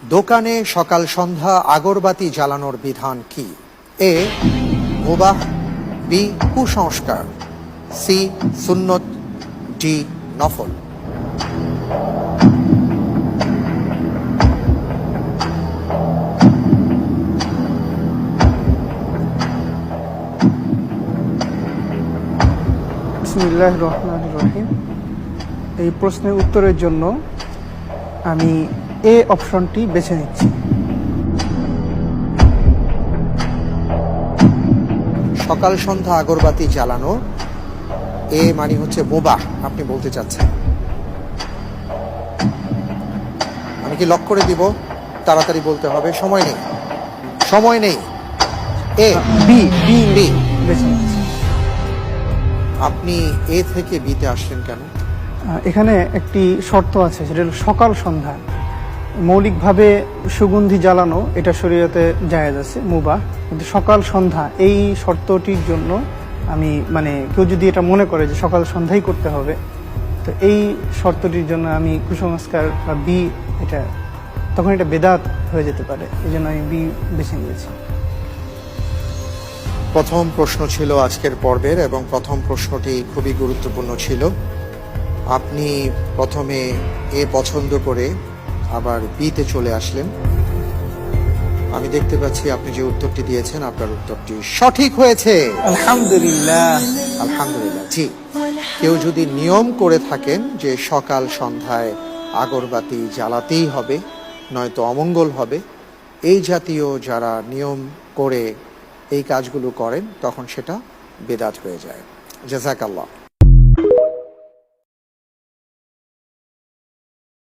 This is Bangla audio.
দোকানে সকাল সন্ধ্যা আগরবাতি জ্বালানোর বিধান কি? এ মুবাহ, বি কুসংস্কার, সি সুন্নত, ডি নফল। বিসমিল্লাহির রহমানির রহিম। এই প্রশ্নের উত্তরের জন্য আমি এ অপশনটি বেছে নিচ্ছি। সকাল সন্ধ্যা আগরবাতি জ্বালানো, এ মানে হচ্ছে মুবাহ আপনি বলতে চাচ্ছেন। আমি কি লক করে দিব? তাড়াতাড়ি বলতে হবে, সময় নেই, সময় নেই। A B B B. বেছে নিচ্ছি। আপনি এ থেকে বিতে আসলেন কেন? এখানে একটি শর্ত আছে, সেটা হলো সকাল সন্ধ্যা। মৌলিকভাবে সুগন্ধি জ্বালানো এটা শরীয়তে জায়েজ আছে, মুবাহ, কিন্তু সকাল সন্ধ্যা এই শর্তটির জন্য আমি কেউ যদি এটা মনে করে যে সকাল সন্ধ্যাই করতে হবে, তো এই শর্তটির জন্য আমি কুসংস্কার বা বি, তখন এটা বেদাত হয়ে যেতে পারে, এই জন্য আমি বি বেছে নিয়েছি। প্রথম প্রশ্ন ছিল আজকের পর্বের, এবং প্রথম প্রশ্নটি খুবই গুরুত্বপূর্ণ ছিল। আপনি প্রথমে এ পছন্দ করে আবার বিতে চলে আসলেন। আমি দেখতে পাচ্ছি আপনি যে উত্তরটি দিয়েছেন, আপনার উত্তরটি সঠিক হয়েছে। আলহামদুলিল্লাহ। আলহামদুলিল্লাহ। জি, কেউ যদি নিয়ম করে থাকেন যে সকাল সন্ধ্যায় আগরবাতি জ্বালাতেই হবে, নয়তো অমঙ্গল হবে, এই জাতীয় যারা নিয়ম করে এই কাজগুলো করেন, তখন সেটা বেদাত হয়ে যায়। জাযাকাল্লাহ।